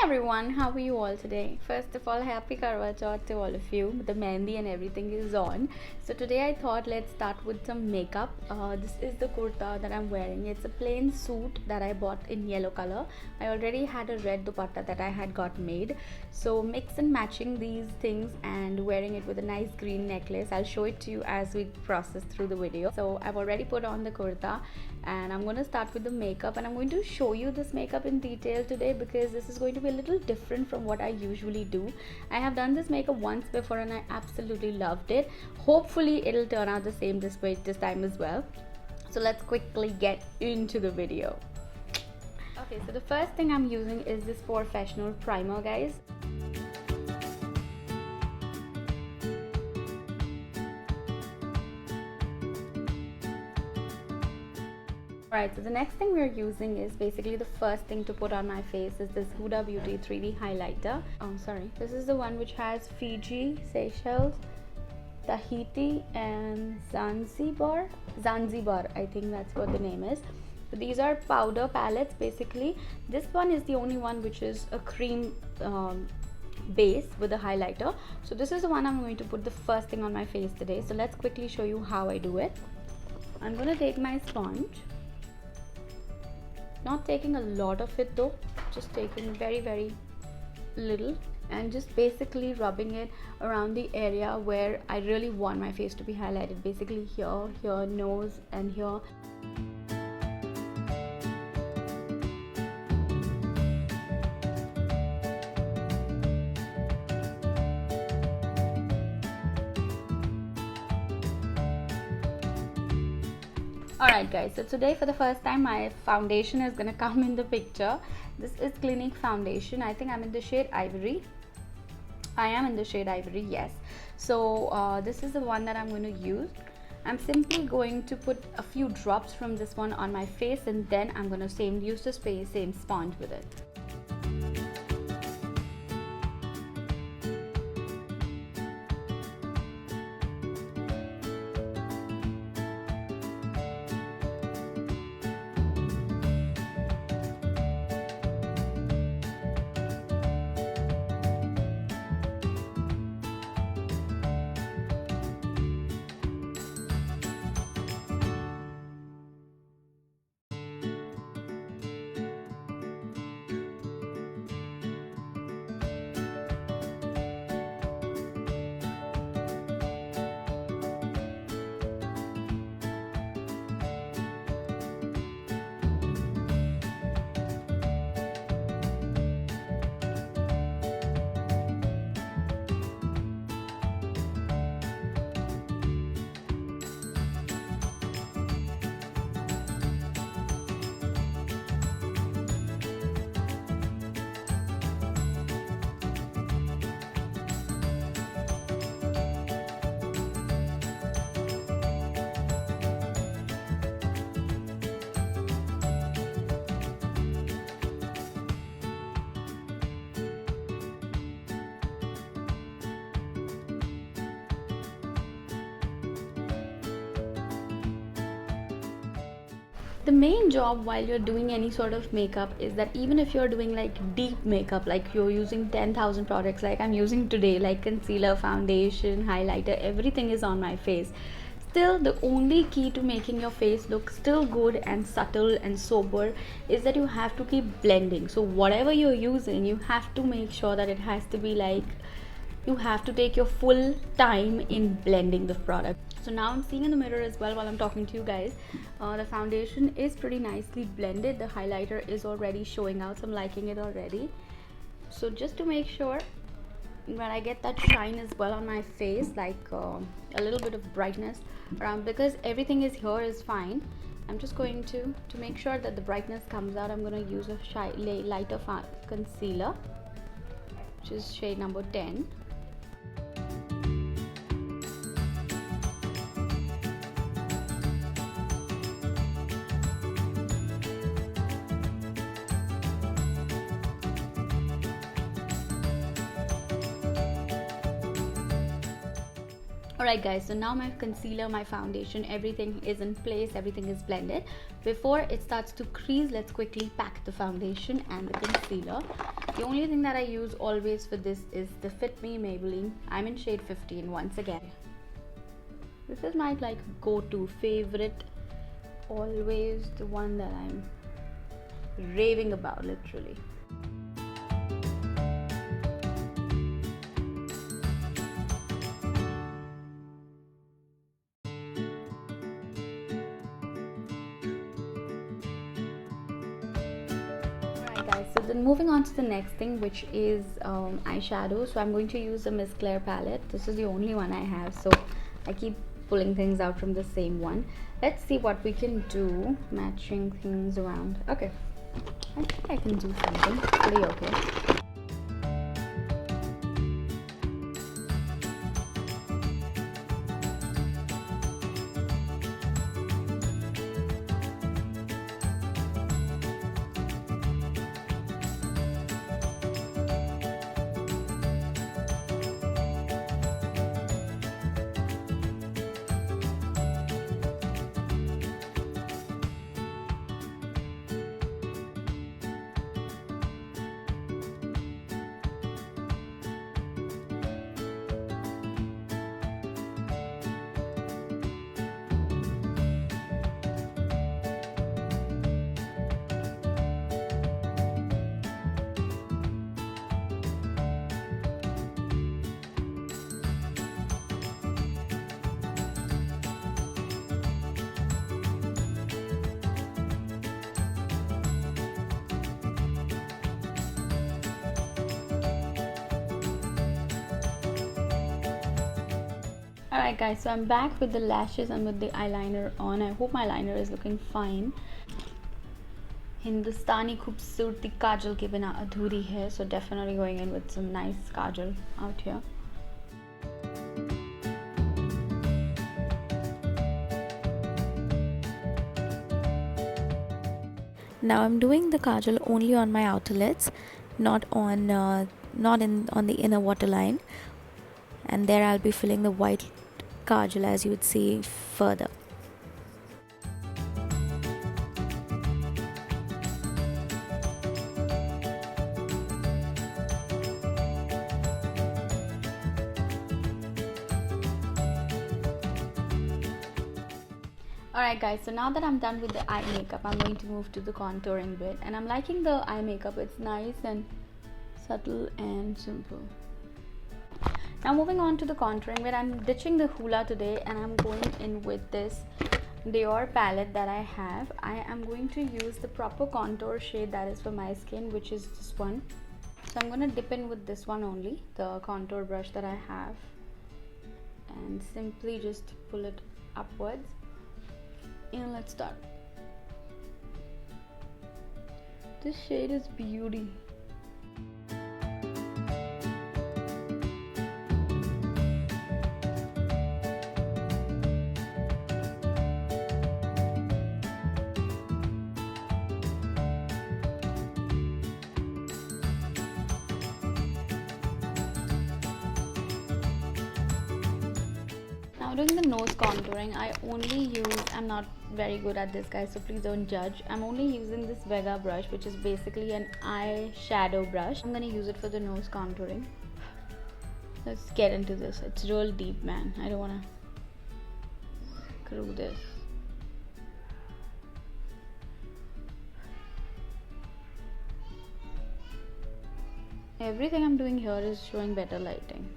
everyone, how are you all today? First of all, happy karwachauth to all of you. The mehndi and everything is on. So today I thought let's start with some makeup. This is the kurta that I'm wearing. It's a plain suit that I bought in yellow color. I already had a red dupatta that I had got made. So mix and matching these things and wearing it with a nice green necklace. I'll show it to you as we process through the video. So I've already put on the kurta and I'm going to start with the makeup, and I'm going to show you this makeup in detail today because this is going to be a little different from what I usually do. I have done this makeup once before and I absolutely loved it. Hopefully it'll turn out the same this time as well. So let's quickly get into the video. Okay, so the first thing I'm using is this professional primer, guys. Alright, so the next thing we're using is basically the first thing to put on my face is this Huda Beauty 3D highlighter. This is the one which has Fiji, Seychelles, Tahiti and Zanzibar, I think that's what the name is. So these are powder palettes basically. This one is the only one which is a cream base with a highlighter. So this is the one I'm going to put the first thing on my face today. So let's quickly show you how I do it. I'm going to take my sponge. Not taking a lot of it though, just taking very little and just basically rubbing it around the area where I really want my face to be highlighted. Basically here, nose and here. Alright guys, so today for the first time my foundation is gonna come in the picture. This is Clinique foundation. I think I'm in the shade Ivory. I am in the shade Ivory, yes. So this is the one that I'm going to use. I'm simply going to put a few drops from this one on my face and then I'm going to use the same sponge with it. The main job while you're doing any sort of makeup is that even if you're doing like deep makeup, like you're using 10,000 products like I'm using today, like concealer, foundation, highlighter, everything is on my face. Still, the only key to making your face look still good and subtle and sober is that you have to keep blending. So whatever you're using, you have to make sure that it has to be like, you have to take your full time in blending the product. So now I'm seeing in the mirror as well while I'm talking to you guys. The foundation is pretty nicely blended. The highlighter is already showing out, so I'm liking it already. So just to make sure when I get that shine as well on my face, like a little bit of brightness around, because everything is here is fine. I'm just going to make sure that the brightness comes out. I'm going to use a lighter concealer, which is shade number 10. Alright guys, so now my concealer, my foundation, everything is in place, everything is blended. Before it starts to crease, let's quickly pack the foundation and the concealer. The only thing that I use always for this is the Fit Me Maybelline. I'm in shade 15 once again. This is my like go-to favorite, always the one that I'm raving about literally. Guys, so then moving on to the next thing, which is eyeshadow. So I'm going to use the Miss Claire palette. This is the only one I have, so I keep pulling things out from the same one. Let's see what we can do, matching things around. Okay, I think I can do something pretty okay. Alright guys, so I'm back with the lashes and with the eyeliner on. I hope my eyeliner is looking fine. Hindustani खूबसूरती काजल के बिना अधूरी है, so definitely going in with some nice kajal out here. Now I'm doing the kajal only on my outer lids, not on the inner waterline, and there I'll be filling the white kajal as you would see further. Alright guys, so now that I'm done with the eye makeup, I'm going to move to the contouring bit, and I'm liking the eye makeup. It's nice and subtle and simple. Now moving on to the contouring bit, I'm ditching the hula today and I'm going in with this Dior palette that I have. I am going to use the proper contour shade that is for my skin, which is this one. So I'm going to dip in with this one only, the contour brush that I have, and simply just pull it upwards. And let's start. This shade is beauty. Doing the nose contouring, I'm not very good at this guys, so please don't judge. I'm only using this Vega brush, which is basically an eye shadow brush. I'm gonna use it for the nose contouring. Let's get into this. It's real deep, man. I don't wanna screw this. Everything I'm doing here is showing better lighting.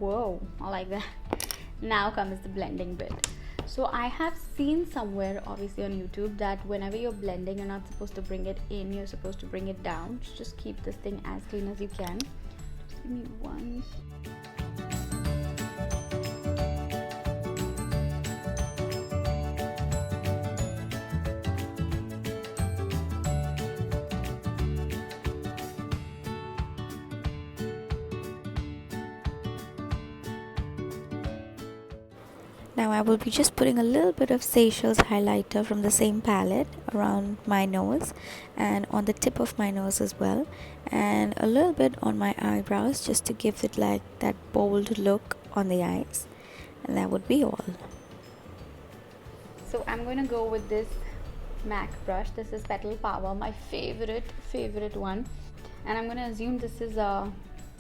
Whoa, I like that. Now comes the blending bit. So I have seen somewhere, obviously on YouTube, that whenever you're blending, you're not supposed to bring it in, you're supposed to bring it down. Just keep this thing as clean as you can. Just give me one. Now I will be just putting a little bit of Seychelles highlighter from the same palette around my nose and on the tip of my nose as well, and a little bit on my eyebrows just to give it like that bold look on the eyes, and that would be all. So I'm going to go with this MAC brush. This is Petal Power, my favorite one. And I'm going to assume this is a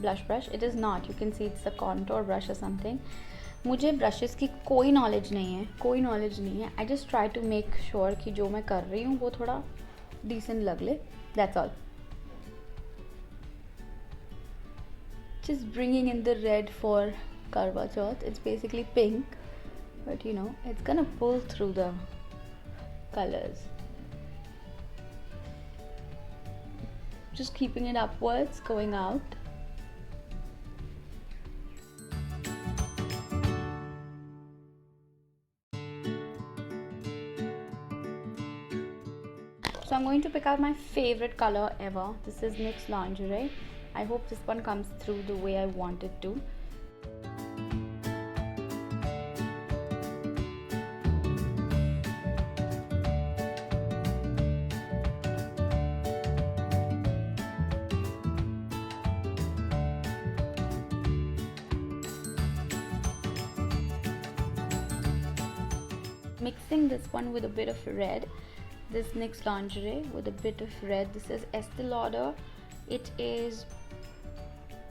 blush brush. It is not. You can see it's a contour brush or something. मुझे brushes की कोई knowledge नहीं है. I just try to make sure कि जो मैं कर रही हूँ वो थोड़ा decent लग ले. That's all. Just bringing in the red for karwachauth. It's basically pink, but you know, it's gonna pull through the colors. Just keeping it upwards, going out. So I'm going to pick out my favorite color ever. This is NYX Lingerie. I hope this one comes through the way I want it to. Mixing this one with a bit of red. This NYX Lingerie with a bit of red. This is Estee Lauder. It is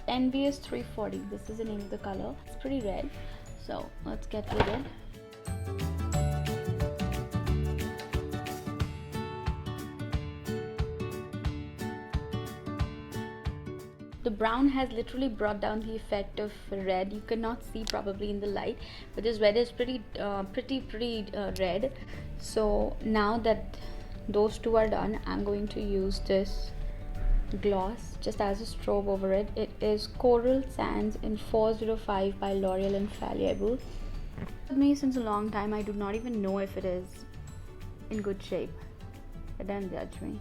Envious 340. This is the name of the color. It's pretty red. So let's get with it. The brown has literally brought down the effect of red. You cannot see probably in the light, but this red is pretty red. So now that those two are done, I'm going to use this gloss just as a strobe over it. It is Coral Sands in 405 by L'Oreal Infallible. With me since a long time. I do not even know if it is in good shape, but don't judge me.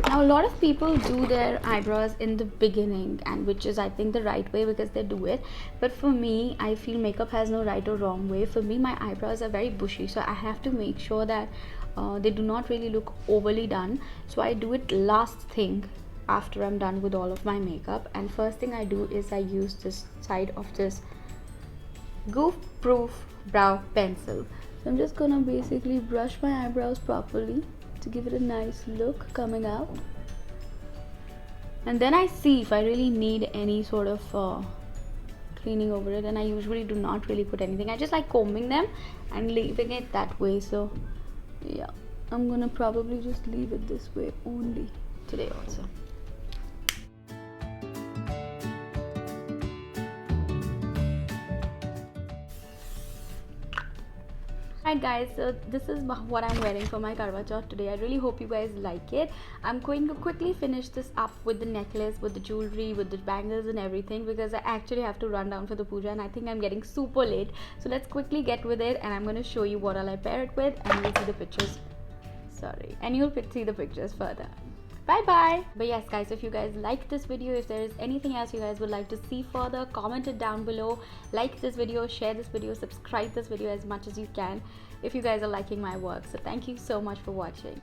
Now a lot of people do their eyebrows in the beginning, and which is I think the right way because they do it, but for me I feel makeup has no right or wrong way. For me, my eyebrows are very bushy, so I have to make sure that they do not really look overly done. So I do it last thing after I'm done with all of my makeup, and first thing I do is I use this side of this goof proof brow pencil. So I'm just gonna basically brush my eyebrows properly to give it a nice look coming out, and then I see if I really need any sort of cleaning over it, and I usually do not really put anything. I just like combing them and leaving it that way. So yeah, I'm gonna probably just leave it this way only today also. Alright guys, so this is what I'm wearing for my karwachauth today. I really hope you guys like it. I'm going to quickly finish this up with the necklace, with the jewelry, with the bangles and everything, because I actually have to run down for the puja and I think I'm getting super late. So let's quickly get with it, and I'm going to show you what all I pair it with, and you'll see the pictures. And you'll see the pictures further. Bye bye. But yes guys, if you guys like this video, if there is anything else you guys would like to see further, comment it down below. Like this video, share this video, subscribe this video as much as you can if you guys are liking my work. So thank you so much for watching.